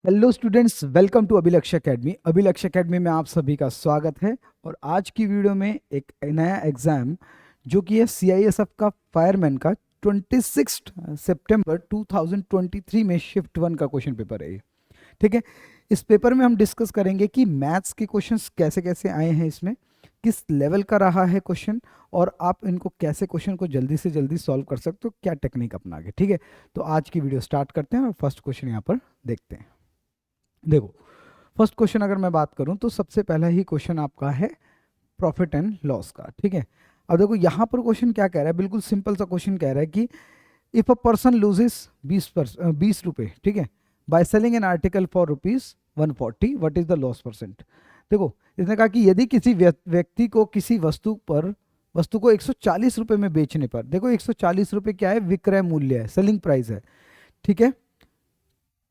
Hello students, welcome to अभिलक्ष्य academy. अभिलक्ष्य academy में आप सभी का स्वागत है। और आज की वीडियो में एक नया एग्जाम जो कि है सीआईएसएफ का फायरमैन का 26 सितंबर 2023 में शिफ्ट 1 का क्वेश्चन पेपर है ये। ठीक है, इस पेपर में हम डिस्कस करेंगे कि मैथ्स के क्वेश्चंस कैसे कैसे आए हैं, इसमें किस लेवल का रहा है क्वेश्चन, और आप इनको कैसे क्वेश्चन को जल्दी से जल्दी सॉल्व कर सकते हो, क्या टेक्निक अपना के। ठीक है, तो आज की वीडियो स्टार्ट करते हैं और फर्स्ट क्वेश्चन यहाँ पर देखते हैं। देखो, फर्स्ट क्वेश्चन अगर मैं बात करूं तो सबसे पहला ही क्वेश्चन आपका है प्रॉफिट एंड लॉस का। ठीक है, अब देखो यहाँ पर क्वेश्चन क्या कह रहा है, बिल्कुल सिंपल सा क्वेश्चन कह रहा है कि इफ अ पर्सन लूजेस 20 रुपए, ठीक है, by selling an article for ₹140, what is the loss percent. देखो, इसने कहा कि यदि किसी व्यक्ति को किसी वस्तु को 140 रुपए में बेचने पर, देखो 140 रुपए क्या है, विक्रय मूल्य है, सेलिंग प्राइस है। ठीक है,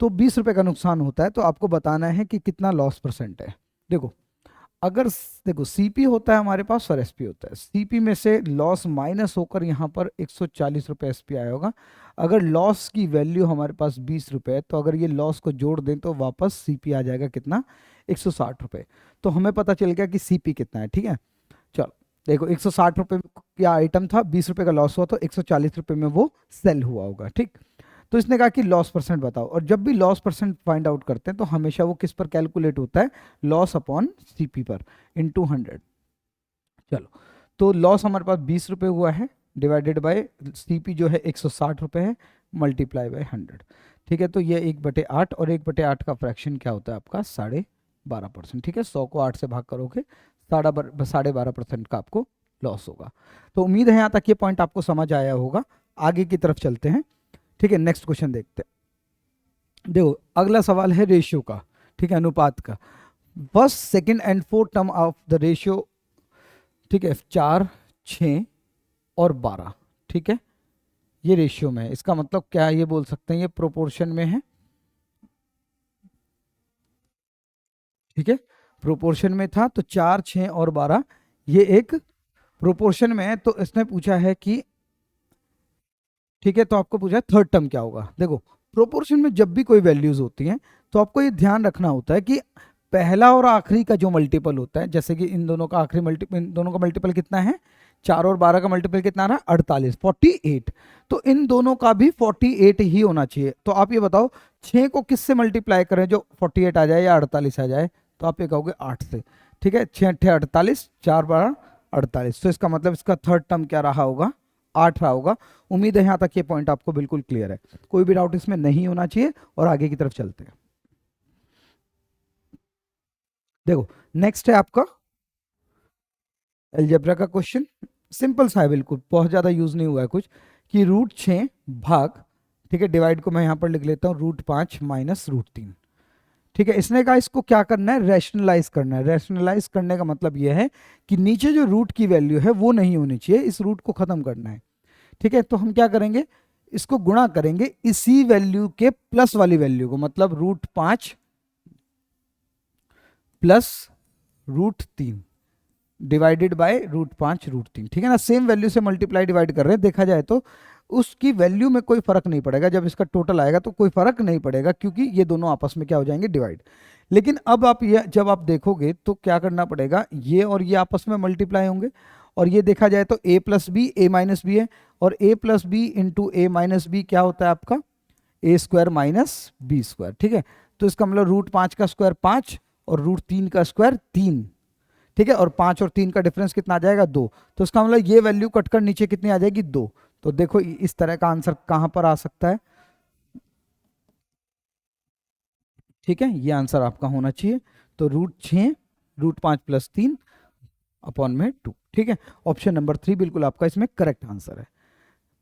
तो 20 रुपए का नुकसान होता है, तो आपको बताना है कि कितना लॉस परसेंट है। देखो, अगर देखो सीपी होता है हमारे पास और एसपी होता है, सीपी में से लॉस माइनस होकर यहाँ पर 140 रुपए एसपी आया होगा। अगर लॉस की वैल्यू हमारे पास 20 रुपए है, तो अगर ये लॉस को जोड़ दें तो वापस सीपी आ जाएगा कितना, 160 रुपए। तो हमें पता चल गया कि सीपी कितना है। ठीक है, चलो देखो 160 रुपए का आइटम था, 20 रुपए का लॉस हुआ, तो 140 रुपए में वो सेल हुआ होगा। ठीक, तो इसने कहा कि लॉस परसेंट बताओ, और जब भी लॉस परसेंट फाइंड आउट करते हैं तो हमेशा वो किस पर कैलकुलेट होता है, लॉस अपॉन सीपी पर इंटू 100। चलो, तो लॉस हमारे पास 20 रुपए हुआ है, डिवाइडेड बाय सीपी जो है 160 रुपए है, मल्टीप्लाई बाय 100। ठीक है, तो ये 1/8, और 1/8 का फ्रैक्शन क्या होता है आपका, 12.5%। ठीक है, 100 को 8 से भाग करोगे, 12.5% का आपको लॉस होगा। तो उम्मीद है यहाँ तक ये पॉइंट आपको समझ आया होगा। आगे की तरफ चलते हैं। ठीक है, नेक्स्ट क्वेश्चन देखते हैं। देखो, अगला सवाल है रेशियो का। ठीक है, अनुपात का। First, second and fourth term of the ratio, ठीक है, 4, 6 और 12। ठीक है, ये रेशियो में है, इसका मतलब क्या है, ये बोल सकते हैं ये प्रोपोर्शन में है। ठीक है, प्रोपोर्शन में था, तो 4, 6 और 12 ये एक प्रोपोर्शन में है। तो इसने पूछा है कि, ठीक है, तो आपको पूछा है थर्ड टर्म क्या होगा। देखो, प्रोपोर्शन में जब भी कोई वैल्यूज होती हैं तो आपको ये ध्यान रखना होता है कि पहला और आखिरी का जो मल्टीपल होता है, जैसे कि इन दोनों का आखिरी मल्टीपल, इन दोनों का मल्टीपल कितना है, 4 और 12 का मल्टीपल कितना रहा, 48, 48। तो इन दोनों का भी 48 ही होना चाहिए। तो आप ये बताओ 6 को किससे मल्टीप्लाई करें जो 48 आ जाए या 48 आ जाए, तो आप ये कहोगे 8 से। ठीक है, 6 8 48, 4 12 48। तो इसका मतलब इसका थर्ड टर्म क्या रहा होगा, 8 रहा होगा। उम्मीद है यहाँ तक ये पॉइंट आपको बिल्कुल क्लियर है, कोई भी डाउट इसमें नहीं होना चाहिए। और आगे की तरफ चलते हैं। देखो, नेक्स्ट है आपका अलजेब्रा का क्वेश्चन। सिंपल सा है, बिल्कुल बहुत ज्यादा यूज नहीं हुआ है कुछ, कि √6 भाग, ठीक है, डिवाइड को मैं यहाँ पर लिख लेता हूँ √5 माइनस √3। ठीक है, इसने कहा इसको क्या करना है, रैशनलाइज करना है। रैशनलाइज करने का मतलब यह है कि नीचे जो रूट की वैल्यू है वो नहीं होनी चाहिए, इस रूट को खत्म करना है। ठीक है, तो हम क्या करेंगे, इसको गुणा करेंगे इसी वैल्यू के प्लस वाली वैल्यू को, मतलब √5 प्लस √3 डिवाइडेड बाय √5 √3। ठीक है ना, सेम वैल्यू से मल्टीप्लाई डिवाइड कर रहे हैं, देखा जाए तो उसकी वैल्यू में कोई फर्क नहीं पड़ेगा। जब इसका टोटल आएगा तो कोई फर्क नहीं पड़ेगा, क्योंकि ये दोनों आपस में क्या हो जाएंगे, डिवाइड। लेकिन अब आप ये जब आप देखोगे तो क्या करना पड़ेगा, ये और ये आपस में मल्टीप्लाई होंगे, और ये देखा जाए तो a plus B A minus B है, और a plus B into A minus B क्या होता है आपका, A square minus B square. ठीक है, तो इसका मतलब √5 का स्क्वायर 5 और √3 का स्क्वायर 3। ठीक है, और 5 और 3 का डिफरेंस कितना आ जाएगा, 2। तो इसका मतलब ये वैल्यू कटकर नीचे कितनी आ जाएगी, 2। तो देखो इस तरह का आंसर कहां पर आ सकता है। ठीक है, ये आंसर आपका होना चाहिए। तो √6 √5 प्लस 3 अपॉन में 2। ठीक है, ऑप्शन नंबर 3 बिल्कुल आपका इसमें करेक्ट आंसर है।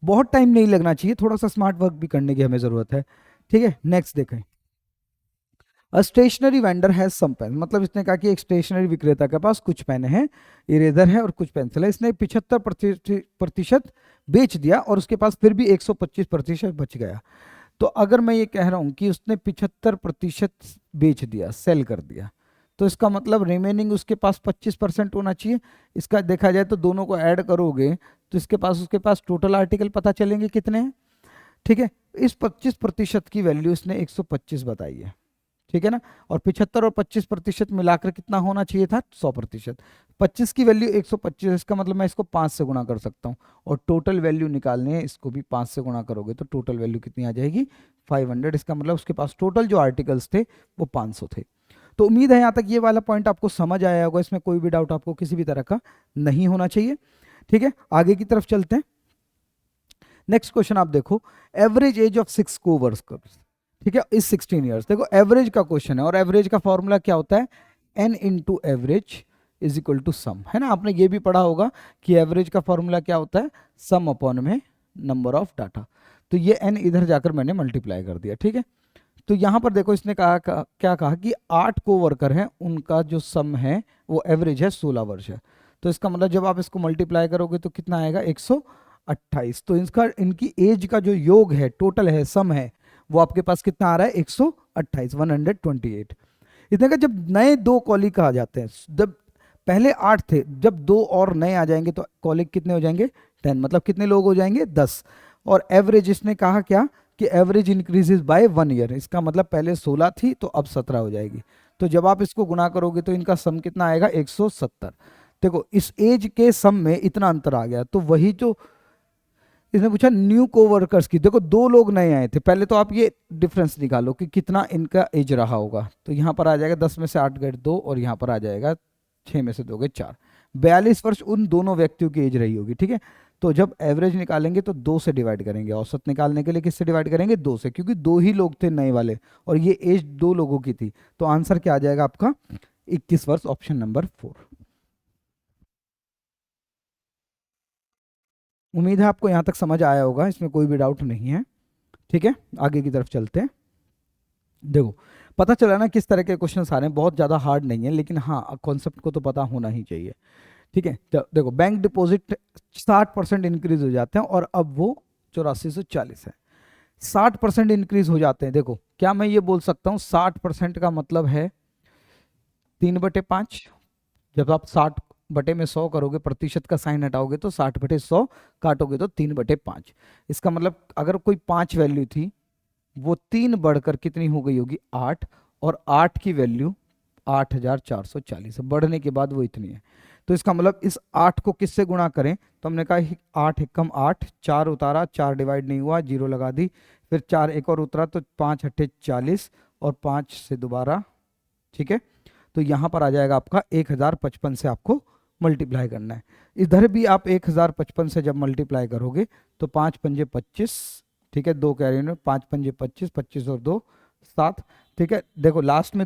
बहुत टाइम नहीं लगना चाहिए, थोड़ा सा स्मार्ट वर्क भी करने की हमें जरूरत है। ठीक है, नेक्स्ट देखें। A stationery vendor has some pen, मतलब इसने कहा कि एक स्टेशनरी विक्रेता के पास कुछ पेन है, इरेजर है और कुछ पेंसिल है। इसने 75% बेच दिया और उसके पास फिर भी 125% बच गया। तो अगर मैं ये कह रहा हूं कि उसने 75% बेच दिया, सेल कर दिया, तो इसका मतलब रिमेनिंग उसके पास 25% होना चाहिए। इसका देखा जाए तो दोनों को ऐड करोगे तो इसके पास उसके पास टोटल आर्टिकल पता चलेंगे कितने हैं। ठीक है, इस 25% की वैल्यू इसने 125 बताई है। ठीक है ना। और 75 और 25% मिलाकर कितना होना चाहिए था, 100%। 25 की वैल्यू 125, इसका मतलब मैं इसको 5 से गुणा कर सकता हूँ, और टोटल वैल्यू निकालनी है, इसको भी 5 से गुणा करोगे तो टोटल वैल्यू कितनी आ जाएगी, 500। इसका मतलब उसके पास टोटल जो आर्टिकल्स थे वो 500 थे। तो उम्मीद है यहाँ तक ये वाला पॉइंट आपको समझ आया होगा, इसमें कोई भी डाउट आपको किसी भी तरह का नहीं होना चाहिए। ठीक है, आगे की तरफ चलते हैं। नेक्स्ट क्वेश्चन आप देखो, एवरेज एज ऑफ 6 कोवर्कर्स, ठीक है, इस 16 ईयर्स। देखो एवरेज का क्वेश्चन है, और एवरेज का फॉर्मूला क्या होता है, n into average is equal to sum, है ना। आपने ये भी पढ़ा होगा कि एवरेज का फॉर्मूला क्या होता है, सम अपॉन में नंबर ऑफ डाटा। तो ये n इधर जाकर मैंने मल्टीप्लाई कर दिया, ठीक है। तो यहाँ पर देखो इसने कहा क्या कहा कि 8 कोवर्कर हैं, उनका जो सम है वो एवरेज है 16 वर्ष है। तो इसका मतलब जब आप इसको मल्टीप्लाई करोगे तो कितना आएगा, 128। तो इसका इनकी एज का जो योग है, टोटल है, सम है, वो आपके पास कितना आ रहा है, 128, 128। इतने का जब नए 2 कॉलिग आ जाते हैं, जब पहले 8 थे, जब 2 और नए आ जाएंगे तो कॉलिग कितने हो जाएंगे, 10, मतलब कितने लोग हो जाएंगे, 10। और एवरेज इसने कहा क्या कि एवरेज इंक्रीजेज बाय 1 ईयर, इसका मतलब पहले 16 थी तो अब 17 हो जाएगी। तो जब आप इसको गुणा करोगे तो इनका सम कितना आएगा, 170। देखो इस एज के सम में इतना अंतर आ गया, तो वही जो इसने पूछा न्यू कोवर्कर्स की, देखो 2 लोग नए आए थे, पहले तो आप ये डिफरेंस निकालो कि कितना इनका एज रहा होगा। तो यहाँ पर आ जाएगा 10 में से 8 गए 2, और यहाँ पर आ जाएगा 6 में से 2 गए 4, 42 वर्ष उन दोनों व्यक्तियों की एज रही होगी, ठीक है। तो जब एवरेज निकालेंगे तो 2 से डिवाइड करेंगे, औसत निकालने के लिए किससे डिवाइड करेंगे, 2 से, क्योंकि 2 ही लोग थे नए वाले और ये एज 2 लोगों की थी। तो आंसर क्या आ जाएगा आपका, 21 वर्ष, ऑप्शन नंबर 4। उम्मीद है आपको यहाँ तक समझ आया होगा, इसमें कोई भी डाउट नहीं है। ठीक है, आगे की तरफ चलते हैं। देखो पता चला ना किस तरह के क्वेश्चन आ रहे हैं, बहुत ज़्यादा हार्ड नहीं है, लेकिन हाँ कॉन्सेप्ट को तो पता होना ही चाहिए। ठीक है, तो देखो बैंक डिपॉजिट 60% इंक्रीज हो जाते हैं और अब वो 8440 है। 60% इंक्रीज हो जाते हैं, देखो क्या मैं ये बोल सकता हूँ 60% का मतलब है 3/5। जब आप 60 बटे में 100 करोगे, प्रतिशत का साइन हटाओगे तो 60/100 काटोगे तो 3/5। इसका मतलब अगर कोई 5 वैल्यू थी, वो 3 बढ़कर कितनी हो गई होगी, 8, और 8 की वैल्यू 8440 है, बढ़ने के बाद वो इतनी है। तो इसका मतलब इस 8 को किससे गुणा करें, तो हमने कहा 8 एकम 8, 4 उतारा, 4 डिवाइड नहीं हुआ, 0 लगा दी, फिर 4 एक और उतरा तो 5 अट्ठे 40, और 5 से दोबारा, ठीक है। तो यहाँ पर आ जाएगा आपका 1055 से आपको मल्टीप्लाई करना है। इधर भी आप 1055 से जब मल्टीप्लाई करोगे तो 5 पंजे 25, ठीक है, 2 कैरी में, 5 पंजे 25, 25 और 2 7, ठीक है। देखो लास्ट में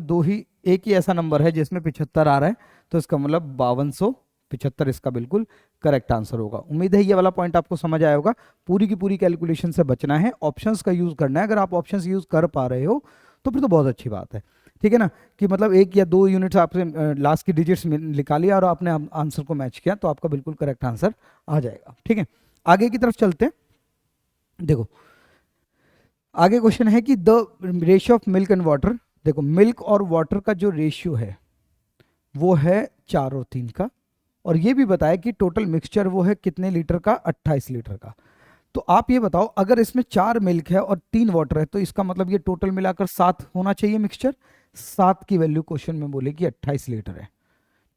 एक ही ऐसा नंबर है जिसमें 75 आ रहा है, तो इसका मतलब 5275 इसका बिल्कुल करेक्ट आंसर होगा। उम्मीद है ये वाला पॉइंट आपको समझ आया होगा। पूरी की पूरी कैलकुलेशन से बचना है, ऑप्शंस का यूज करना है। अगर आप ऑप्शंस यूज कर पा रहे हो तो फिर तो बहुत अच्छी बात है, ठीक है ना, कि मतलब 1 या 2 यूनिट्स आपसे लास्ट की डिजिट्स निकाली और आपने आंसर को मैच किया तो आपका बिल्कुल करेक्ट आंसर आ जाएगा। ठीक है, आगे की तरफ चलते हैं। देखो आगे क्वेश्चन है कि the ratio of milk and water, देखो मिल्क और वाटर का जो रेशियो है वो है 4 और 3 का, और ये भी बताया कि टोटल मिक्सचर वो है कितने लीटर का, 28 लीटर का। तो आप ये बताओ अगर इसमें 4 मिल्क है और 3 वाटर है तो इसका मतलब ये टोटल मिलाकर 7 होना चाहिए मिक्सचर। 7 की वैल्यू क्वेश्चन में बोले कि 28 लीटर है,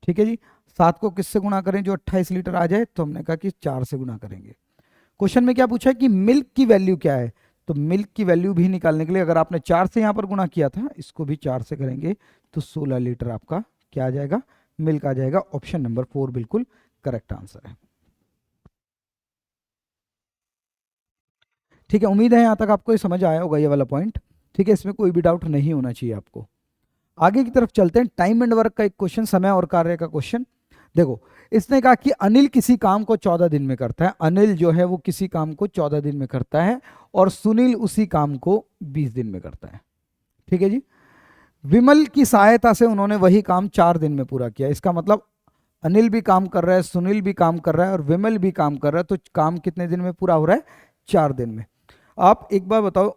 ठीक है जी। 7 को किससे गुणा करें जो 28 लीटर आ जाए, तो हमने कहा कि 4 से गुणा करेंगे। क्वेश्चन में क्या पूछा है कि मिल्क की वैल्यू क्या है, तो मिल्क की वैल्यू भी निकालने के लिए अगर आपने 4 से यहाँ पर गुणा किया था, इसको भी 4 से करेंगे तो 16 लीटर आपका क्या आ जाएगा, मिल्क आ जाएगा। ऑप्शन नंबर 4 बिल्कुल करेक्ट आंसर है। ठीक है, उम्मीद है यहाँ तक आपको ये समझ आया होगा ये वाला पॉइंट, ठीक है, इसमें कोई भी डाउट नहीं होना चाहिए आपको। आगे की तरफ चलते हैं। टाइम एंड वर्क का एक क्वेश्चन, समय और कार्य का क्वेश्चन। देखो इसने कहा कि अनिल किसी काम को 14 दिन में करता है, अनिल जो है वो किसी काम को 14 दिन में करता है और सुनील उसी काम को 20 दिन में करता है, ठीक है जी। विमल की सहायता से उन्होंने वही काम 4 दिन में पूरा किया। इसका मतलब अनिल भी काम कर रहा है, सुनील भी काम कर रहा है और विमल भी काम कर रहा है, तो काम कितने दिन में पूरा हो रहा है, 4 दिन में। आप एक बार बताओ,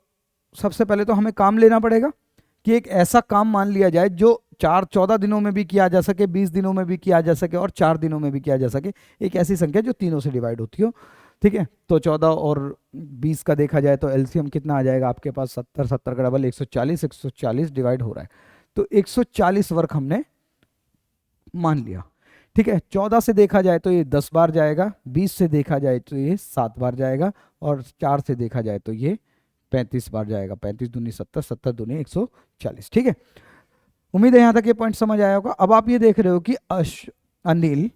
सबसे पहले तो हमें काम लेना पड़ेगा कि एक ऐसा काम मान लिया जाए जो 14 दिनों में भी किया जा सके, 20 दिनों में भी किया जा सके और 4 दिनों में भी किया जा सके, एक ऐसी संख्या जो तीनों से डिवाइड होती हो। ठीक है, तो 14 और 20 का देखा जाए तो एलसीएम कितना आ जाएगा आपके पास, 70, 70 का डबल 140, 140 डिवाइड हो रहा है, तो 140 वर्ग हमने मान लिया। ठीक है, 14 से देखा जाए तो ये 10 बार जाएगा, 20 से देखा जाए तो ये 7 बार जाएगा, और 4 से देखा जाए तो ये 35 बार जाएगा। 35 दूनी 70, 70 दूनी 140। ठीक है, उम्मीद है यहाँ तक ये पॉइंट समझ आया होगा। अब आप ये देख रहे हो कि अनिल,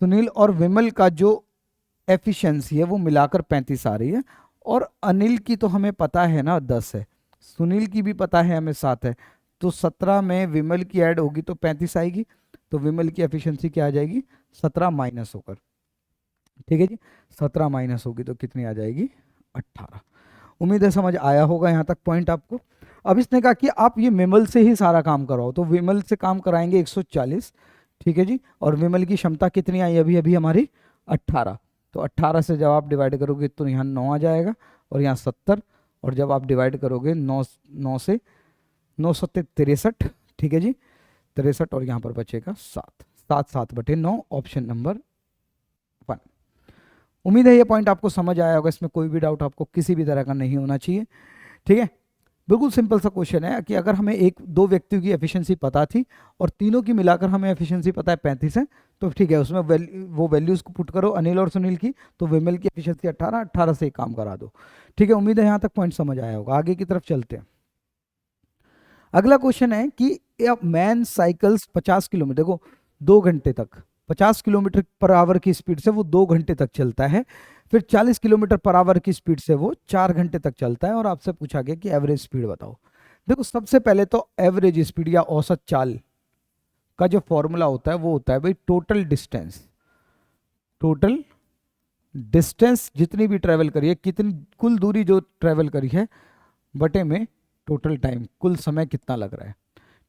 सुनील और विमल का जो एफिशिएंसी है वो मिलाकर 35 आ रही है, और अनिल की तो हमें पता है ना 10 है, सुनील की भी पता है हमें 7 है, तो 17 में विमल की ऐड होगी तो 35 आएगी, तो विमल की एफिशिएंसी क्या आ जाएगी, 17 माइनस होकर। ठीक है जी, 17 माइनस होगी तो कितनी आ जाएगी, 18। उम्मीद है समझ आया होगा यहाँ तक पॉइंट आपको। अब इसने कहा कि आप ये विमल से ही सारा काम कराओ, तो विमल से काम कराएंगे 140। ठीक है जी, और विमल की क्षमता कितनी आई अभी अभी हमारी, 18, तो 18 से जब आप डिवाइड करोगे तो यहाँ 9 आ जाएगा, और यहाँ 70, और जब आप डिवाइड करोगे 9 से 9 सत्ते 63। ठीक है जी, 63, और यहाँ पर बचेगा 7, 7 7 बटे 9, ऑप्शन नंबर 1। उम्मीद है ये पॉइंट आपको समझ आया होगा, इसमें कोई भी डाउट आपको किसी भी तरह का नहीं होना चाहिए। ठीक है, बिल्कुल सिंपल सा क्वेश्चन है कि अगर हमें एक दो व्यक्तियों की एफिशिएंसी पता थी और तीनों की मिलाकर हमें एफिशिएंसी पता है 35 है, तो ठीक है उसमें वो वैल्यूज को पुट करो अनिल और सुनील की, तो विमल की एफिशिएंसी 18, 18 से ही काम करा दो। ठीक है, उम्मीद है यहाँ तक पॉइंट समझ आया होगा। आगे की तरफ चलते हैं। अगला क्वेश्चन है कि मैन साइकिल्स 50 किलोमीटर, देखो 2 घंटे तक 50 किलोमीटर पर आवर की स्पीड से वो 2 घंटे तक चलता है, फिर 40 किलोमीटर पर आवर की स्पीड से वो 4 घंटे तक चलता है, और आपसे पूछा गया कि एवरेज स्पीड बताओ। देखो सबसे पहले तो एवरेज स्पीड या औसत चाल का जो फॉर्मूला होता है वो होता है भाई टोटल डिस्टेंस। टोटल डिस्टेंस जितनी भी ट्रेवल करी है, कितनी कुल दूरी जो ट्रेवल करी है, बटे में टोटल टाइम, कुल समय कितना लग रहा है।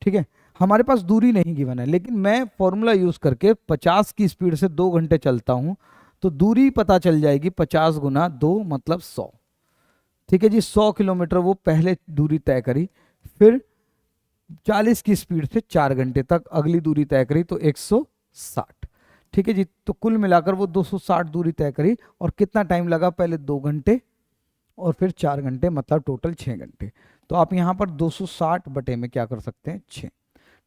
ठीक है, हमारे पास दूरी नहीं गिवन है, लेकिन मैं फॉर्मूला यूज करके 50 की स्पीड से 2 घंटे चलता हूं, तो दूरी पता चल जाएगी, 50 गुना 2 मतलब 100। ठीक है जी, 100 किलोमीटर वो पहले दूरी तय करी, फिर 40 की स्पीड से 4 घंटे तक अगली दूरी तय करी, तो 160। ठीक है जी, तो कुल मिलाकर वो 260 दूरी तय करी, और कितना टाइम लगा, पहले 2 घंटे और फिर 4 घंटे, मतलब टोटल 6 घंटे। तो आप यहाँ पर 260 बटे में क्या कर सकते हैं, 6।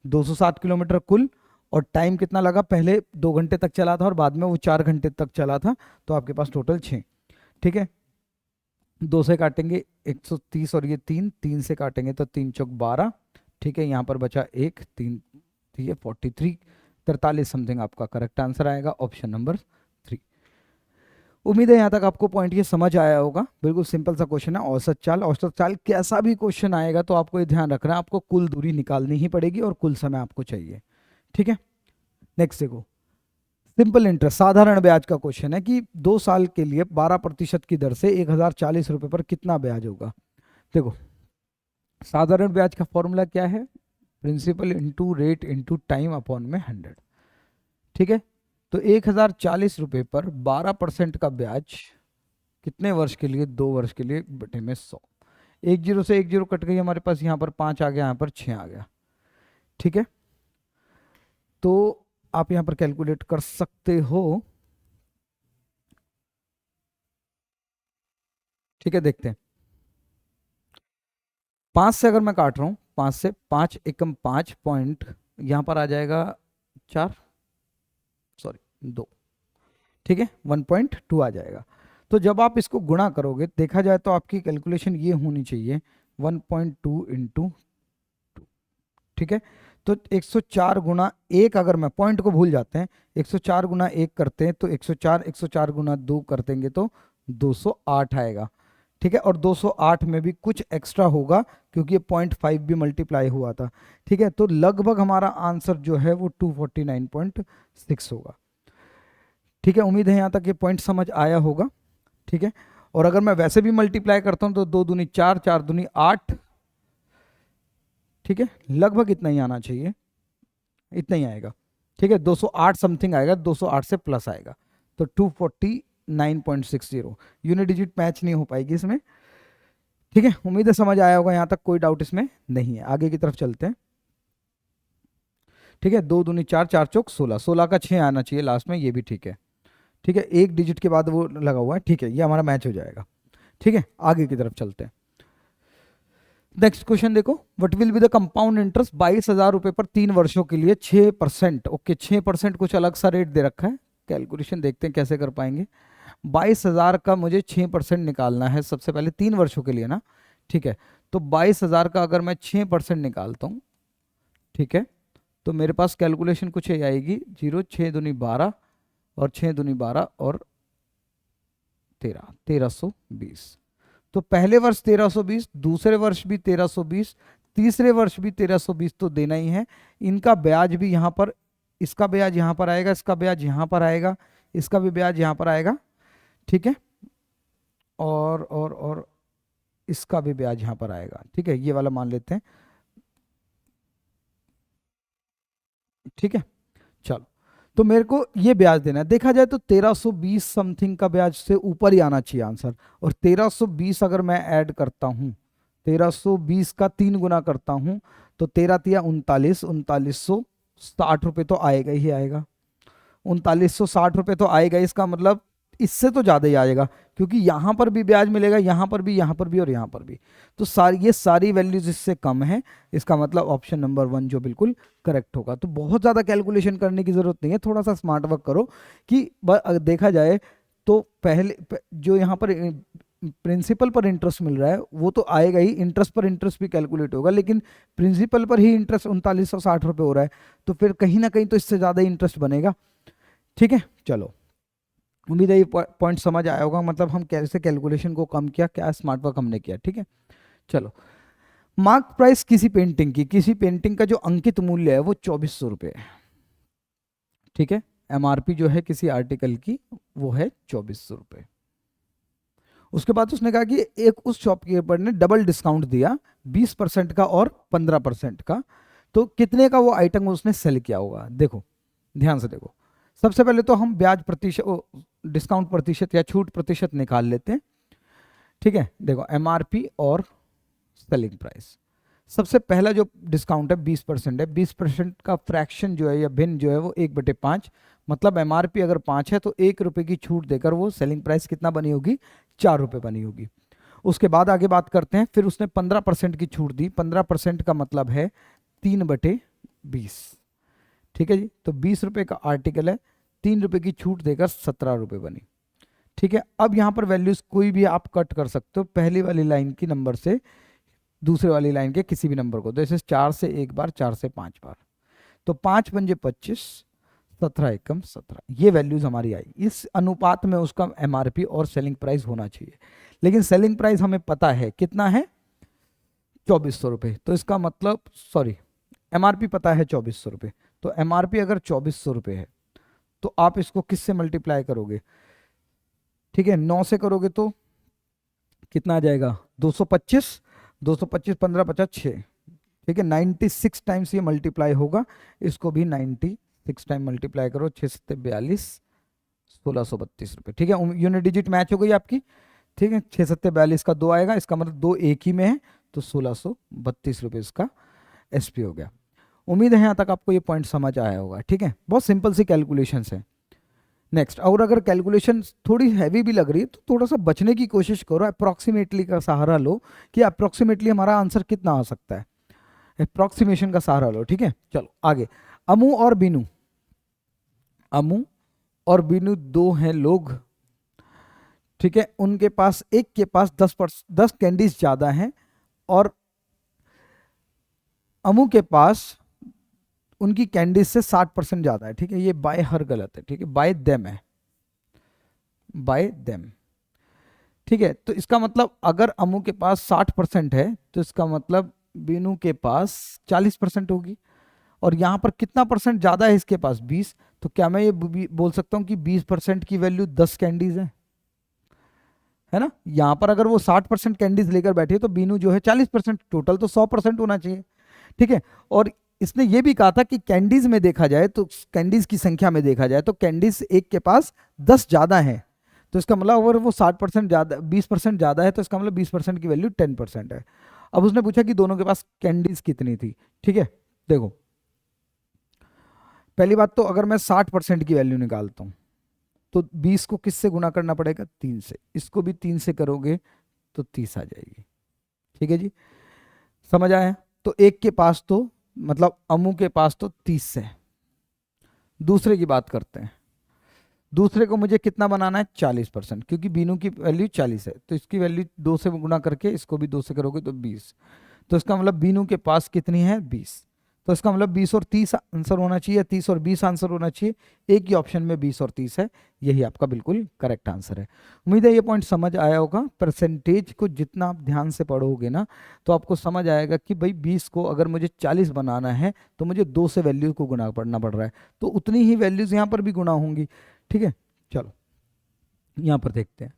260 किलोमीटर कुल, और टाइम कितना लगा, पहले 2 घंटे तक चला था और बाद में वो 4 घंटे तक चला था, तो आपके पास टोटल 6। ठीक है, 2 से काटेंगे 130, और ये 3, 3 से काटेंगे तो 3 चौक 12। ठीक है, यहाँ पर बचा 1, 3 ये 43, 43 समथिंग आपका करेक्ट आंसर आएगा, ऑप्शन नंबर 3। उम्मीद है यहाँ तक आपको पॉइंट ये समझ आया होगा। बिल्कुल सिंपल सा क्वेश्चन है, औसत चाल। औसत चाल कैसा भी क्वेश्चन आएगा तो आपको ये ध्यान रखना है, आपको कुल दूरी निकालनी ही पड़ेगी और कुल समय आपको चाहिए। ठीक है, नेक्स्ट देखो, सिंपल इंटरेस्ट, साधारण ब्याज का क्वेश्चन है कि 2 साल के लिए 12% की दर से 1040 रुपए पर कितना ब्याज होगा। देखो साधारण ब्याज का फॉर्मूला क्या है, principal into rate into time upon में 100। ठीक है, तो 1040 रुपए पर 12% का ब्याज कितने वर्ष के लिए, 2 वर्ष के लिए, बटे में 100। 1 0 से 1 0 कट गई हमारे पास, यहाँ पर 5 आ गया, यहाँ पर 6 आ गया। ठीक है, तो आप यहाँ पर कैलकुलेट कर सकते हो। ठीक है, देखते हैं। 5 से अगर मैं काट रहा हूँ, 5 से 5 एकम 5 पॉइंट, यहाँ पर आ जाएगा 4, सॉरी 2। ठीक है, 1.2 आ जाएगा। तो जब आप इसको गुणा करोगे, देखा जाए तो आपकी कैलकुलेशन ये होनी चाहिए 1.2 इंटू 2। ठीक है, तो 104 गुना 1, अगर मैं पॉइंट को भूल जाते हैं, 104 गुना 1 करते हैं तो 104, 104 गुना 2 कर देंगे तो 208 आएगा। ठीक है, और 208 में भी कुछ एक्स्ट्रा होगा क्योंकि ये 0.5 भी मल्टीप्लाई हुआ था। ठीक है, तो लगभग हमारा आंसर जो है वो 249.6 होगा। ठीक है, उम्मीद है यहाँ तक ये पॉइंट समझ आया होगा। ठीक है, और अगर मैं वैसे भी मल्टीप्लाई करता हूं तो 2 दूनी 4, 4 दूनी 8। ठीक है, लगभग इतना ही आना चाहिए, इतना ही आएगा। ठीक है, 208 समथिंग आएगा, 208 से प्लस आएगा, तो 249.60। यूनिट डिजिट मैच नहीं हो पाएगी इसमें। ठीक है, उम्मीद है समझ आया होगा, यहाँ तक कोई डाउट इसमें नहीं है। आगे की तरफ चलते हैं। ठीक है, 2 दूनी 4, 4 चौक 16, 16 का 6 आना चाहिए लास्ट में, ये भी ठीक है। ठीक है, एक डिजिट के बाद वो लगा हुआ है, ठीक है, ये हमारा मैच हो जाएगा। ठीक है, आगे की तरफ चलते हैं। नेक्स्ट क्वेश्चन देखो, what will be the compound interest 22,000 रुपए पर 3 वर्षों के लिए 6%। ओके, 6% कुछ अलग सा रेट दे रखा है, कैलकुलेशन देखते हैं कैसे कर पाएंगे। 22,000 का मुझे 6% निकालना है सबसे पहले, 3 वर्षों के लिए ना। ठीक है, तो 22,000 का अगर मैं 6% निकालता हूँ, ठीक है, तो मेरे पास कैलकुलेशन कुछ ये आएगी, 0 6 दूनी 12 और 6 दूनी 12 और 1320। तो पहले वर्ष 1320, दूसरे वर्ष भी 1320, तीसरे वर्ष भी 1320 तो देना ही है। इनका ब्याज भी यहाँ पर, इसका ब्याज यहाँ पर आएगा, इसका ब्याज यहाँ पर आएगा, इसका भी ब्याज यहाँ पर आएगा। ठीक है, और इसका भी ब्याज यहाँ पर आएगा। ठीक है, ये वाला मान लेते हैं। ठीक है, चलो, तो मेरे को ये ब्याज देना है। देखा जाए तो 1320 समथिंग का ब्याज से ऊपर ही आना चाहिए आंसर। और 1320 अगर मैं ऐड करता हूँ, 1320 का 3 गुना करता हूँ, तो 13 तिया 39, 3960 रुपये तो आएगा ही आएगा। 3960 रुपये तो आएगा, इसका मतलब इससे तो ज़्यादा ही आएगा, क्योंकि यहाँ पर भी ब्याज मिलेगा, यहाँ पर भी, यहाँ पर भी और यहाँ पर भी। तो ये सारी वैल्यूज इससे कम है, इसका मतलब ऑप्शन नंबर 1 जो बिल्कुल करेक्ट होगा। तो बहुत ज़्यादा कैलकुलेशन करने की ज़रूरत नहीं है, थोड़ा सा स्मार्ट वर्क करो कि देखा जाए तो पहले जो यहाँ पर प्रिंसिपल पर इंटरेस्ट मिल रहा है वो तो आएगा ही, इंटरेस्ट पर इंटरेस्ट भी कैलकुलेट होगा, लेकिन प्रिंसिपल पर ही इंटरेस्ट 3960 रुपये हो रहा है, तो फिर कहीं ना कहीं तो इससे ज़्यादा इंटरेस्ट बनेगा। ठीक है, चलो, उम्मीद है ये पॉइंट समझ आया होगा, मतलब हम कैसे कैलकुलेशन को कम किया, क्या स्मार्ट वर्क हमने किया। ठीक है, चलो, मार्क प्राइस किसी पेंटिंग का जो अंकित मूल्य है वो 2400 रुपये है। ठीक है, एमआरपी जो है किसी आर्टिकल की वो है 2400 रुपये। उसके बाद उसने कहा कि एक उस शॉपकीपर ने डबल डिस्काउंट दिया, 20% का और 15% का, तो कितने का वो आइटम उसने सेल किया होगा। देखो, ध्यान से देखो, सबसे पहले तो हम ब्याज प्रतिशत, डिस्काउंट प्रतिशत या छूट प्रतिशत निकाल लेते हैं। ठीक है, देखो, एमआरपी और सेलिंग प्राइस, सबसे पहला जो डिस्काउंट है 20% है, 20% का फ्रैक्शन जो है या भिन्न जो है वो 1/5, मतलब एमआरपी अगर 5 है तो 1 रुपये की छूट देकर वो सेलिंग प्राइस कितना बनी होगी, 4 रुपये बनी होगी। उसके बाद आगे बात करते हैं, फिर उसने 15% की छूट दी, 15% का मतलब है 3/20। ठीक है जी, तो 20 रुपये का आर्टिकल है, 3 रुपये की छूट देकर 17 रुपये बनी। ठीक है, अब यहाँ पर वैल्यूज कोई भी आप कट कर सकते हो, पहली वाली लाइन की नंबर से दूसरे वाली लाइन के किसी भी नंबर को, जैसे 4 से 1 बार, 4 से 5 बार, तो 5 पंजे 25, 17 एकम 17, ये वैल्यूज हमारी आई। इस अनुपात में उसका एमआरपी और सेलिंग प्राइस होना चाहिए, लेकिन सेलिंग प्राइस हमें पता है कितना है, 2400 रुपये। तो इसका मतलब, सॉरी, एमआरपी पता है 2400 रुपये, तो एमआरपी अगर 2400 रुपये है तो आप इसको किससे मल्टीप्लाई करोगे। ठीक है, 9 से करोगे तो कितना आ जाएगा, 225, 225 15 50 6। ठीक है, 96 टाइम्स ये मल्टीप्लाई होगा, इसको भी 96 टाइम मल्टीप्लाई करो, 6 7 42, 1632 रुपये। ठीक है, यूनिट डिजिट मैच हो गई आपकी। ठीक है, 6 7 42 का 2 आएगा, इसका मतलब 2 एक ही में है, तो 1632 रुपये इसका एसपी हो गया। उम्मीद है यहाँ तक आपको ये पॉइंट समझ आया होगा। ठीक है, बहुत सिंपल सी कैलकुलेशंस है। नेक्स्ट, और अगर कैलकुलेशन थोड़ी हैवी भी लग रही है तो थोड़ा सा बचने की कोशिश करो, अप्रॉक्सीमेटली का सहारा लो कि अप्रॉक्सीमेटली हमारा आंसर कितना आ सकता है, अप्रॉक्सीमेशन का सहारा लो। ठीक है, चलो आगे। अमू और बीनू, अमू और बीनू दो हैं लोग। ठीक है, उनके पास, एक के पास 10 कैंडीज ज्यादा हैं और अमू के पास उनकी कैंडीज से 60% ज्यादा है। ठीक है, ये बाय हर गलत है। ठीक है, बाय देम है, बाय देम। ठीक है, तो इसका मतलब अगर अमू के पास 60% है तो इसका मतलब बीनू के पास 40% होगी, और यहां पर कितना परसेंट ज्यादा है इसके पास, 20। तो क्या मैं ये बोल सकता हूं कि 20% की वैल्यू 10 कैंडीज है ना। यहां पर अगर वो 60% कैंडीज लेकर बैठी है तो बीनू जो है 40%, टोटल तो 100% होना चाहिए। ठीक है, और इसने ये भी कहा था कि कैंडीज में देखा जाए तो, कैंडीज की संख्या में देखा जाए तो कैंडीज एक के पास 10 ज्यादा है, तो इसका मतलब अगर वो 60% ज्यादा, 20% ज्यादा है, तो इसका मतलब 20% की वैल्यू 10% है। अब उसने पूछा कि दोनों के पास कैंडीज कितनी थी। ठीक है, देखो, पहली बात तो अगर मैं 60% की वैल्यू निकालता हूं, तो 20 को किससे गुना करना पड़ेगा? 3 से। इसको भी 3 से करोगे तो 30 आ जाएगी। ठीक है जी, समझ आया? तो एक के पास तो मतलब अमू के पास तो 30 है। दूसरे की बात करते हैं। दूसरे को मुझे कितना बनाना है? 40%, क्योंकि बीनू की वैल्यू 40 है, तो इसकी वैल्यू 2 से गुना करके इसको भी 2 से करोगे तो 20। तो इसका मतलब बीनू के पास कितनी है? 20। तो इसका मतलब 20 और 30 आंसर होना चाहिए, 30 और 20 आंसर होना चाहिए। एक ही ऑप्शन में 20 और 30 है, यही आपका बिल्कुल करेक्ट आंसर है। उम्मीद है ये पॉइंट समझ आया होगा। परसेंटेज को जितना आप ध्यान से पढ़ोगे ना, तो आपको समझ आएगा कि भाई 20 को अगर मुझे 40 बनाना है तो मुझे 2 से वैल्यू को गुना पड़ना पड़ रहा है, तो उतनी ही वैल्यूज यहाँ पर भी गुना होंगी। ठीक है, चलो यहाँ पर देखते हैं।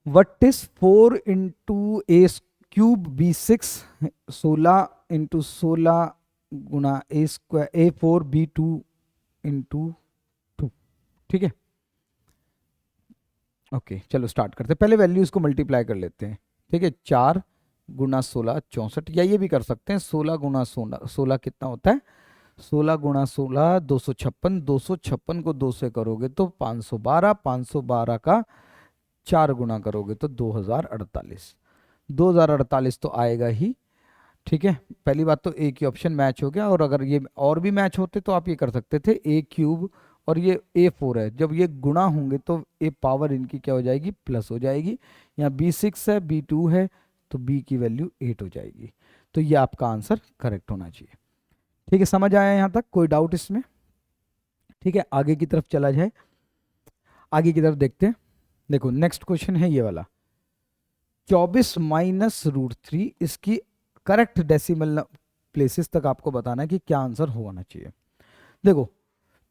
What is 4 into A cube B 6, 16 into 16 गुना A square A 4 B 2 into 2। ठीक है, ओके चलो स्टार्ट करते हैं। पहले वैल्यूज को मल्टीप्लाई कर लेते हैं। ठीक है, 4 गुना 16 64, या ये भी कर सकते हैं 16 गुना 16। 16 कितना होता है? 16 गुना 16 256। 256 को 2 से करोगे तो 512। 512 का 4 गुना करोगे तो 2048। 2048 तो आएगा ही। ठीक है, पहली बात तो एक ही ऑप्शन मैच हो गया, और अगर ये और भी मैच होते तो आप ये कर सकते थे ए क्यूब और ये ए 4 है, जब ये गुणा होंगे तो ए पावर इनकी क्या हो जाएगी? प्लस हो जाएगी। यहाँ बी 6 है, बी 2 है, तो बी की वैल्यू 8 हो जाएगी। तो ये आपका आंसर करेक्ट होना चाहिए। ठीक है, समझ आया यहाँ तक? कोई डाउट इसमें? ठीक है, आगे की तरफ चला जाए। आगे की तरफ देखते हैं। देखो नेक्स्ट क्वेश्चन है ये वाला, 24 माइनस रूट 3। इसकी करेक्ट डेसिमल प्लेसेस तक आपको बताना है कि क्या आंसर होना चाहिए। देखो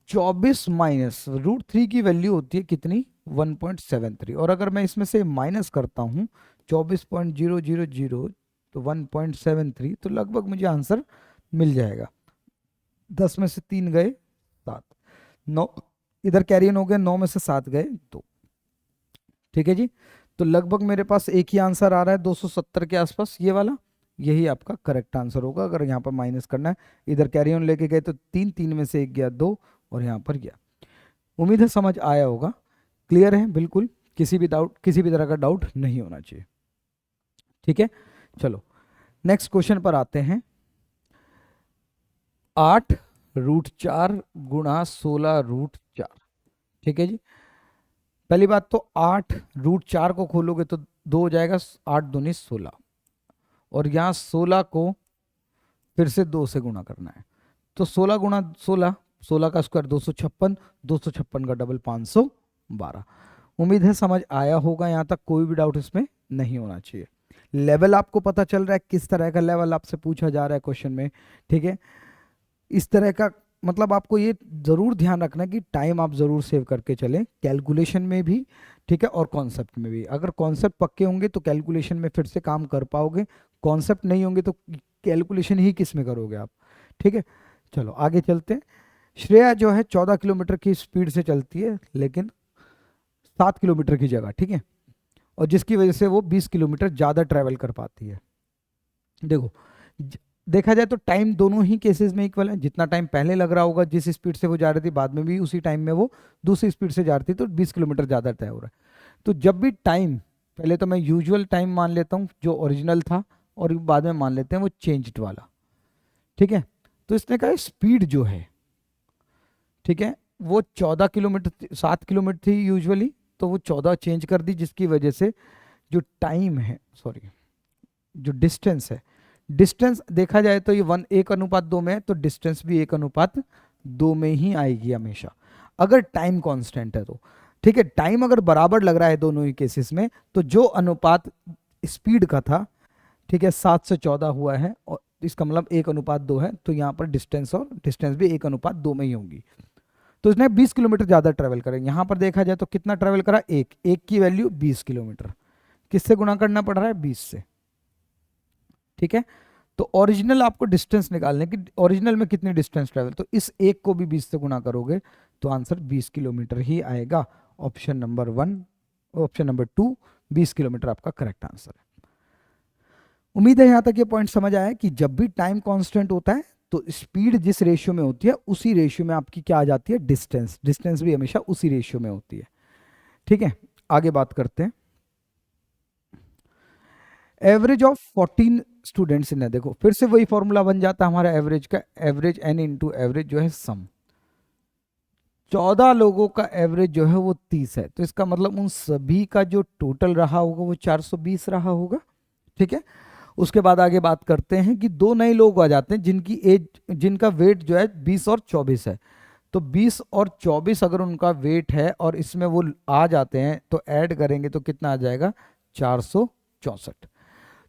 24 माइनस रूट 3 की वैल्यू होती है कितनी? 1.73। और अगर मैं इसमें से माइनस करता हूं 24.000 तो 1.73, तो लगभग मुझे आंसर मिल जाएगा। 10 में से 3 गए 7, 9 इधर कैरी ऑन हो गए, 9 में से 7 गए 2। ठीक है जी, तो लगभग मेरे पास एक ही आंसर आ रहा है 270 के आसपास, ये वाला। यही आपका करेक्ट आंसर होगा अगर यहाँ पर माइनस करना है। इधर कैरी ऑन लेके गए तो 3, 3 में से 1 गया 2, और यहाँ पर गया। उम्मीद है समझ आया होगा, क्लियर है बिल्कुल, किसी भी तरह का डाउट नहीं होना चाहिए। ठीक है, चलो नेक्स्ट क्वेश्चन पर आते हैं। 8 रूट 4 गुणा 16 रूट 4। ठीक है जी, पहली बात तो 8 रूट 4 को खोलोगे तो 2 हो जाएगा, 8 दूनी 16, और यहाँ 16 को फिर से 2 से गुणा करना है, तो 16 गुणा 16, 16 का स्क्वायर 256, 256 का डबल 512। उम्मीद है समझ आया होगा यहाँ तक, कोई भी डाउट इसमें नहीं होना चाहिए। लेवल आपको पता चल रहा है किस तरह का लेवल आपसे पूछा जा रहा है क्वेश्चन में। ठीक है, इस तरह का मतलब आपको ये जरूर ध्यान रखना कि टाइम आप जरूर सेव करके चलें, कैलकुलेशन में भी। ठीक है, और कॉन्सेप्ट में भी। अगर कॉन्सेप्ट पक्के होंगे तो कैलकुलेशन में फिर से काम कर पाओगे, कॉन्सेप्ट नहीं होंगे तो कैलकुलेशन ही किस में करोगे आप। ठीक है, चलो आगे चलते हैं। श्रेया जो है 14 किलोमीटर की स्पीड से चलती है, लेकिन 7 किलोमीटर की जगह। ठीक है, और जिसकी वजह से वो 20 किलोमीटर ज़्यादा ट्रैवल कर पाती है। देखो देखा जाए तो टाइम दोनों ही केसेस में इक्वल है। जितना टाइम पहले लग रहा होगा जिस स्पीड से वो जा रही थी, बाद में भी उसी टाइम में वो दूसरी स्पीड से जा रही थी, तो 20 किलोमीटर ज़्यादा तय हो रहा है। तो जब भी टाइम, पहले तो मैं यूजुअल टाइम मान लेता हूँ जो ओरिजिनल था, और बाद में मान लेते हैं वो चेंज्ड वाला। ठीक है, तो इसने कहा स्पीड जो है, ठीक है, वो 14 किलोमीटर 7 किलोमीटर थी यूजुअली, तो वो 14 चेंज कर दी, जिसकी वजह से जो टाइम है, सॉरी जो डिस्टेंस है, डिस्टेंस देखा जाए तो ये 1:2 में है, तो डिस्टेंस भी 1:2 में ही आएगी हमेशा, अगर टाइम कांस्टेंट है तो। ठीक है, टाइम अगर बराबर लग रहा है दोनों ही केसेस में, तो जो अनुपात स्पीड का था, ठीक है, 7 से 14 हुआ है, और इसका मतलब 1:2 है, तो यहाँ पर डिस्टेंस और डिस्टेंस भी 1:2 में ही होंगी। तो इसने 20 किलोमीटर ज़्यादा ट्रेवल करेंगे। यहाँ पर देखा जाए तो कितना ट्रेवल करा? एक की वैल्यू 20 किलोमीटर, किससे गुणा करना पड़ रहा है? 20 से। ठीक है, तो ओरिजिनल आपको डिस्टेंस निकालने की, ओरिजिनल में कितनी डिस्टेंस ट्रेवल, तो इस एक को भी 20 से गुणा करोगे तो आंसर 20 किलोमीटर ही आएगा। ऑप्शन नंबर 2 20 किलोमीटर आपका करेक्ट आंसर है। उम्मीद है यहां तक ये पॉइंट समझ आया कि जब भी टाइम कांस्टेंट होता है तो स्पीड जिस रेशियो में होती है उसी रेशियो में आपकी क्या आ जाती है, डिस्टेंस। डिस्टेंस भी हमेशा उसी रेशियो में होती है। ठीक है, आगे बात करते हैं। एवरेज ऑफ 14 स्टूडेंट्स इन है, देखो फिर से वही फॉर्मूला बन जाता है हमारा एवरेज का, एवरेज एन इंटू एवरेज जो है सम। 14 लोगों का एवरेज जो है वो 30 है, तो इसका मतलब उन सभी का जो टोटल रहा होगा वो 420 रहा होगा। ठीक है, उसके बाद आगे बात करते हैं कि दो नए लोग आ जाते हैं जिनकी एज, जिनका वेट जो है 20 और 24 है। तो 20 और 24 अगर उनका वेट है और इसमें वो आ जाते हैं तो ऐड करेंगे तो कितना आ जाएगा, 464।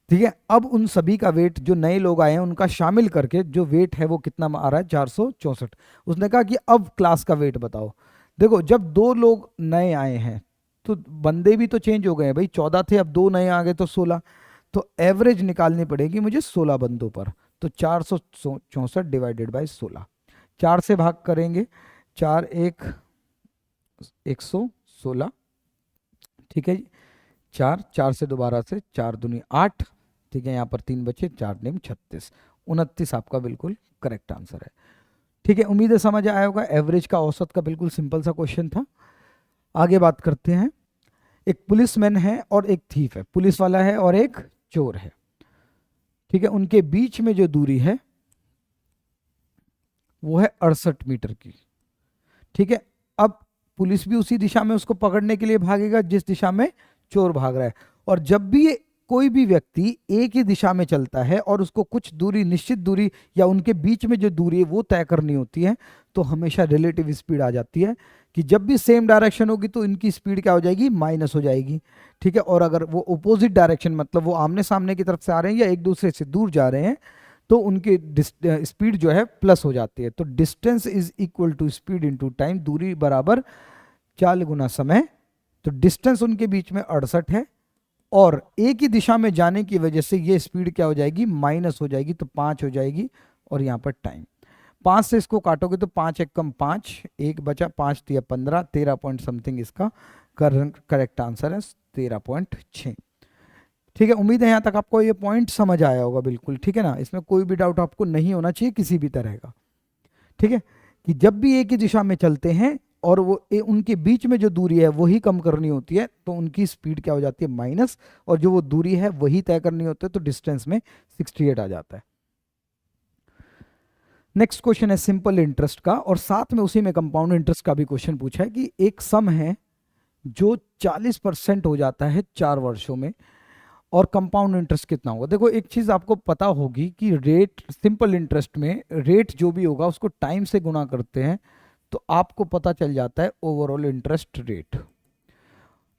ठीक है, अब उन सभी का वेट जो नए लोग आए हैं उनका शामिल करके जो वेट है वो कितना आ रहा है, 464। उसने कहा कि अब क्लास का वेट बताओ। देखो जब दो लोग नए आए हैं तो बंदे भी तो चेंज हो गए हैं भाई, 14 थे अब दो नए आ गए तो 16, तो एवरेज निकालनी पड़ेगी मुझे 16 बंदों पर। तो 464 डिवाइडेड बाई 16, 4 से भाग करेंगे, 4 एक 116। ठीक है जी, 4 4 से दोबारा से 4 दूनी 8। ठीक है, यहाँ पर 3 बचे, 4 नेम 36, 29 आपका बिल्कुल करेक्ट आंसर है। ठीक है, उम्मीद है समझ आया होगा। एवरेज का औसत का बिल्कुल सिंपल सा क्वेश्चन था। आगे बात करते हैं। एक पुलिसमैन है और एक थीफ है, पुलिस वाला है और एक चोर है। ठीक है, उनके बीच में जो दूरी है वो है 68 मीटर की। ठीक है, अब पुलिस भी उसी दिशा में उसको पकड़ने के लिए भागेगा जिस दिशा में चोर भाग रहा है, और जब भी कोई भी व्यक्ति एक ही दिशा में चलता है और उसको कुछ दूरी, निश्चित दूरी या उनके बीच में जो दूरी है वो तय करनी होती है, तो हमेशा रिलेटिव स्पीड आ जाती है कि जब भी सेम डायरेक्शन होगी तो इनकी स्पीड क्या हो जाएगी, माइनस हो जाएगी। ठीक है, और अगर वो अपोजिट डायरेक्शन, मतलब वो आमने सामने की तरफ से आ रहे हैं या एक दूसरे से दूर जा रहे हैं, तो उनकी स्पीड जो है प्लस हो जाती है। तो distance is equal to speed into time, दूरी बराबर चाल गुना समय। तो डिस्टेंस उनके बीच में 68 है और एक ही दिशा में जाने की वजह से ये स्पीड क्या हो जाएगी, माइनस हो जाएगी, तो 5 हो जाएगी। और यहाँ पर टाइम 5 से इसको काटोगे तो 5 एक कम 5, एक बचा, 5 दिया 15, 13 पॉइंट समथिंग इसका करेक्ट आंसर है, 13.6। ठीक है, उम्मीद है यहाँ तक आपको ये पॉइंट समझ आया होगा बिल्कुल। ठीक है ना, इसमें कोई भी डाउट आपको नहीं होना चाहिए किसी भी तरह का। ठीक है, कि जब भी एक ही दिशा में चलते हैं और वो उनके बीच में जो दूरी है वही कम करनी होती है, तो उनकी स्पीड क्या हो जाती है, माइनस, और जो वो दूरी है वही तय करनी होती है, तो डिस्टेंस में 68 आ जाता है। नेक्स्ट क्वेश्चन है सिंपल इंटरेस्ट का, और साथ में उसी में कंपाउंड इंटरेस्ट का भी क्वेश्चन पूछा है कि एक सम है जो 40% हो जाता है 4 वर्षों में, और कंपाउंड इंटरेस्ट कितना होगा। देखो एक चीज आपको पता होगी कि रेट, सिंपल इंटरेस्ट में रेट जो भी होगा उसको टाइम से गुना करते हैं, तो आपको पता चल जाता है ओवरऑल इंटरेस्ट रेट।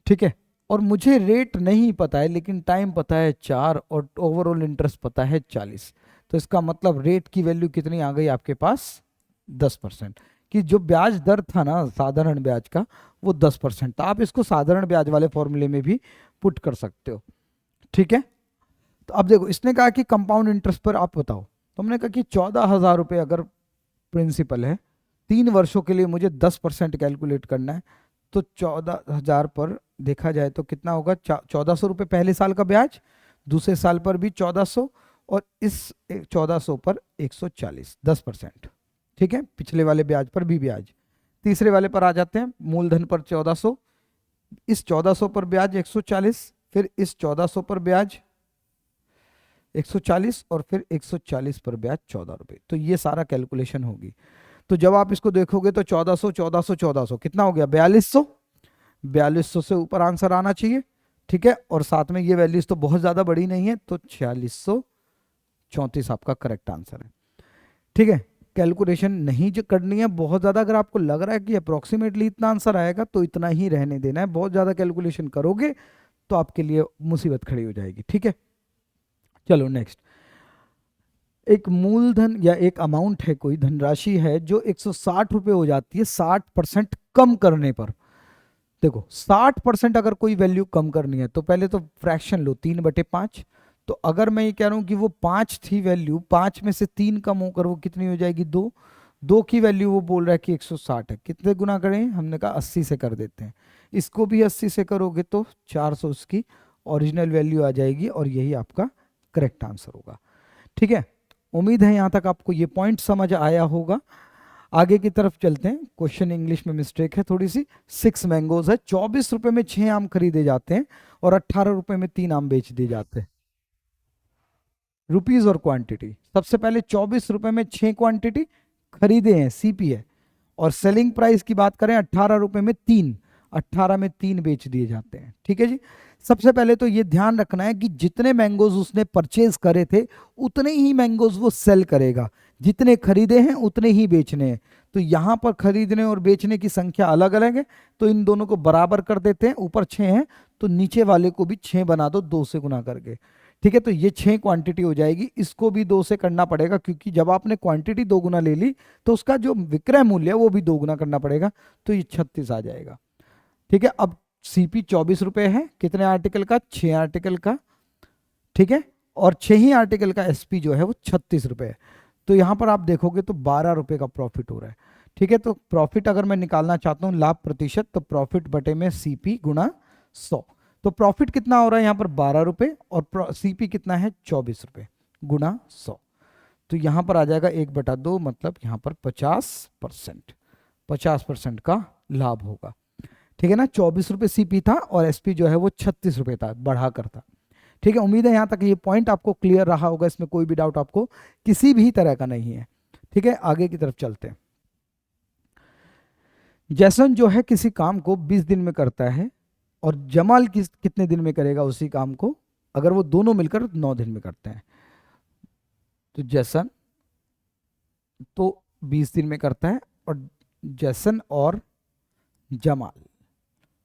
ठीक है, और मुझे रेट नहीं पता है लेकिन टाइम पता है 4 और ओवरऑल इंटरेस्ट पता है 40, तो इसका मतलब रेट की वैल्यू कितनी आ गई आपके पास, 10%। कि जो ब्याज दर था ना साधारण ब्याज का, वो 10% था। आप इसको साधारण ब्याज वाले फॉर्मूले में भी पुट कर सकते हो। ठीक है, तो अब देखो इसने कहा कि कंपाउंड इंटरेस्ट पर आप बताओ, तो हमने कहा कि 14,000 रुपये अगर प्रिंसिपल है, 3 वर्षों के लिए मुझे 10% कैलकुलेट करना है, तो 14,000 पर देखा जाए तो कितना होगा, 1400 रुपये पहले साल का ब्याज, दूसरे साल पर भी 1400, और इस 1400 पर 140, 10%। ठीक है, पिछले वाले ब्याज पर भी ब्याज। तीसरे वाले पर आ जाते हैं, मूलधन पर 1400, इस 1400 पर ब्याज 140, फिर इस 1400 पर ब्याज 140, और फिर 140 पर ब्याज 14 रुपये। तो ये सारा कैलकुलेशन होगी। तो जब आप इसको देखोगे तो 1400 1400 1400 कितना हो गया, 4200। 4200 से ऊपर आंसर आना चाहिए। ठीक है, और साथ में ये वैल्यूज तो बहुत ज्यादा बड़ी नहीं है, तो 4634 आपका करेक्ट आंसर है। ठीक है, कैलकुलेशन नहीं जो करनी है बहुत ज्यादा, अगर आपको लग रहा है कि अप्रोक्सीमेटली इतना आंसर आएगा तो इतना ही रहने देना है। बहुत ज्यादा कैलकुलेशन करोगे तो आपके लिए मुसीबत खड़ी हो जाएगी। ठीक है, चलो नेक्स्ट। एक मूलधन या एक अमाउंट है, कोई धनराशि है जो 160 रुपये हो जाती है 60% कम करने पर। देखो 60% अगर कोई वैल्यू कम करनी है तो पहले तो फ्रैक्शन लो, 3/5। तो अगर मैं ये कह रहा हूं कि वो 5 थी वैल्यू, 5 में से 3 कम होकर वो कितनी हो जाएगी, 2। 2 की वैल्यू वो बोल रहा है कि 160 है, कितने गुना करें, हमने कहा 80 से कर देते हैं। इसको भी 80 से करोगे तो 400 उसकी ओरिजिनल वैल्यू आ जाएगी, और यही आपका करेक्ट आंसर होगा। ठीक है, उम्मीद है यहाँ तक आपको ये पॉइंट समझ आया होगा। आगे की तरफ चलते हैं। क्वेश्चन इंग्लिश में मिस्टेक है थोड़ी सी। 6 मैंगोज है, 24 रुपए में 6 आम खरीदे जाते हैं और 18 रुपए में 3 आम बेच दिए जाते हैं। रुपीज और क्वांटिटी, सबसे पहले 24 रुपए में 6 क्वांटिटी खरीदे हैं, सीपी है, और सेलिंग प्राइस की बात करें 18 रुपए में 3, 18 में 3 बेच दिए जाते हैं। ठीक है जी। सबसे पहले तो ये ध्यान रखना है कि जितने मैंगोज उसने परचेज करे थे उतने ही मैंगोज वो सेल करेगा, जितने खरीदे हैं उतने ही बेचने हैं। तो यहां पर खरीदने और बेचने की संख्या अलग अलग है, तो इन दोनों को बराबर कर देते हैं। ऊपर 6 है तो नीचे वाले को भी 6 बना दो, 2 से गुना करके। ठीक है, तो ये 6 क्वांटिटी हो जाएगी। इसको भी 2 से करना पड़ेगा, क्योंकि जब आपने क्वांटिटी 2 गुना ले ली तो उसका जो विक्रय मूल्य है वो भी 2 गुना करना पड़ेगा, तो ये 36 आ जाएगा। ठीक है, अब सीपी 24 रुपए है, कितने आर्टिकल का? 6 आर्टिकल का। ठीक है, और 6 ही आर्टिकल का एसपी जो है वो 36 रुपए है। तो यहां पर आप देखोगे तो 12 रुपए का प्रॉफिट हो रहा है। ठीक है, तो प्रॉफिट अगर मैं निकालना चाहता हूं लाभ प्रतिशत, तो प्रॉफिट बटे में सीपी गुणा 100। तो प्रॉफिट कितना हो रहा है यहाँ पर? 12 रुपए, और सीपी कितना है? 24 रुपए गुणा 100। तो यहां पर आ जाएगा 1/2, मतलब यहाँ पर 50%, 50% का लाभ होगा। ठीक है ना, 24 रुपए सीपी था और एसपी जो है वो 36 रुपए था, बढ़ा कर था। ठीक है, उम्मीद है यहां तक ये पॉइंट आपको क्लियर रहा होगा, इसमें कोई भी डाउट आपको किसी भी तरह का नहीं है। ठीक है, आगे की तरफ चलते हैं। जैसन जो है किसी काम को 20 दिन में करता है और जमाल कितने दिन में करेगा उसी काम को, अगर वो दोनों मिलकर 9 दिन में करते हैं। तो जैसन तो 20 दिन में करता है, और जैसन और जमाल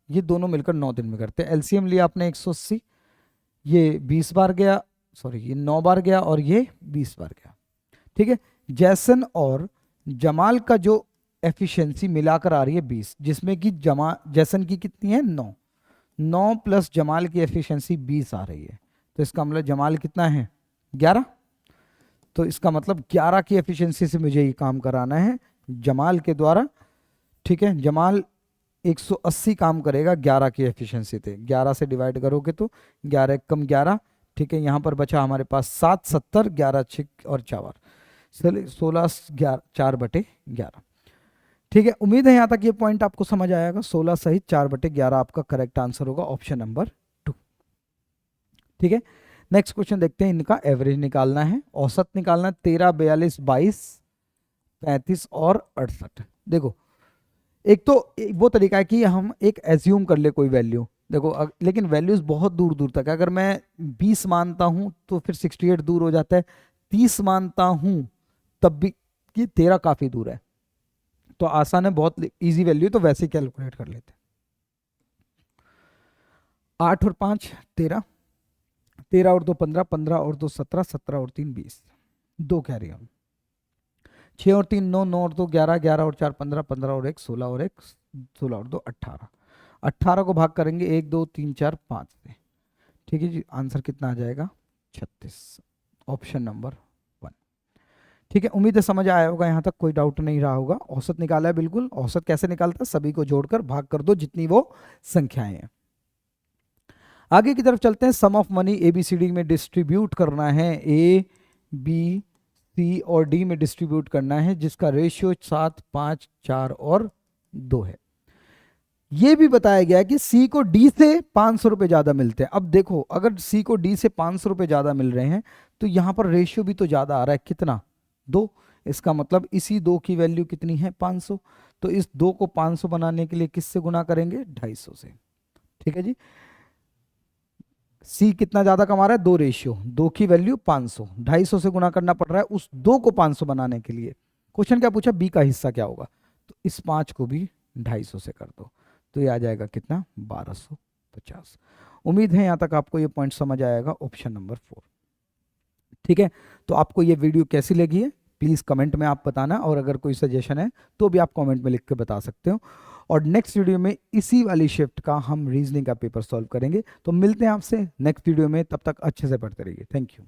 ये दोनों मिलकर 9 दिन में करते हैं। एलसीएम लिया आपने 180, ये 20 बार गया, सॉरी ये 9 बार गया और ये 20 बार गया। ठीक है, जैसन और जमाल का जो एफिशिएंसी मिलाकर आ रही है 20, जिसमें कि जैसन की कितनी है? 9, 9 प्लस जमाल की एफिशिएंसी 20 आ रही है। तो इसका मतलब जमाल कितना है? 11। तो इसका मतलब 11 की एफिशिएंसी से मुझे ये काम कराना है जमाल के द्वारा। ठीक है, जमाल 180 काम करेगा 11 की एफिशिएंसी थे। 11 से डिवाइड करोगे तो 11 कम 11। ठीक है, यहाँ पर बचा हमारे पास 7, 70, 11 6 और 4, 16, 4/11। ठीक है, उम्मीद है यहाँ तक ये पॉइंट आपको समझ आएगा। 16 सहित 4/11 आपका करेक्ट आंसर होगा, ऑप्शन नंबर 2। ठीक है, नेक्स्ट क्वेश्चन देखते हैं। इनका एवरेज निकालना है, औसत निकालना है। 13, 42, 22, 35 और 68। देखो, एक तो वो तरीका है कि हम एक एज्यूम कर ले कोई वैल्यू। देखो लेकिन वैल्यूज बहुत दूर दूर तक है। अगर मैं 20 मानता हूं तो फिर 68 दूर हो जाता है, 30 मानता हूं तब भी ये 13 काफी दूर है। तो आसान है, बहुत इजी वैल्यू, तो वैसे ही कैलकुलेट कर लेते हैं। 8 और 5 13, 13 और 2 15, 15 और 2 17, 17 और 3 20, 2 कैरी ऑन। 6 और 3 9, 9 और 2 11, 11 और 4 15, 15 और 1 16 और 1 16 और 2 18, 18 को भाग करेंगे 1 2 3 4 5 से। ठीक है जी, आंसर कितना आ जाएगा? 36, ऑप्शन नंबर 1। ठीक है, उम्मीद है समझ आया होगा, यहाँ तक कोई डाउट नहीं रहा होगा। औसत निकाला है बिल्कुल। औसत कैसे निकालता है? सभी को जोड़कर भाग कर दो जितनी वो संख्याएं हैं। आगे की तरफ चलते हैं। सम ऑफ मनी ABCD में डिस्ट्रीब्यूट करना है, ABC और D में डिस्ट्रीब्यूट करना है, जिसका रेशियो 7 5 4 और 2 है। ये भी बताया गया है कि C को D से 500 रुपए ज्यादा मिलते हैं। अब देखो, अगर C को D से 500 रुपए ज्यादा मिल रहे हैं तो यहां पर रेशियो भी तो ज्यादा आ रहा है। कितना? 2। इसका मतलब इसी 2 की वैल्यू कितनी है? 500। तो इस 2 को 500 बनाने के लिए किससे गुना करेंगे? 250 से। ठीक है जी, सी कितना ज्यादा कमा रहा है? 2 रेशियो, 2 की वैल्यू 500, 250 से गुना करना पड़ रहा है उस 2 को 500 बनाने के लिए। क्वेश्चन क्या पूछा? बी का हिस्सा क्या होगा? तो इस 5 को भी 250 से कर दो, तो ये आ जाएगा कितना? 1250। उम्मीद है यहां तक आपको ये पॉइंट समझ आएगा, ऑप्शन नंबर 4। ठीक है, तो आपको ये वीडियो कैसी लगी है प्लीज कमेंट में आप बताना, और अगर कोई सजेशन है तो भी आप कमेंट में लिख के बता सकते हो। और नेक्स्ट वीडियो में इसी वाली शिफ्ट का हम रीजनिंग का पेपर सॉल्व करेंगे। तो मिलते हैं आपसे नेक्स्ट वीडियो में, तब तक अच्छे से पढ़ते रहिए। Thank you.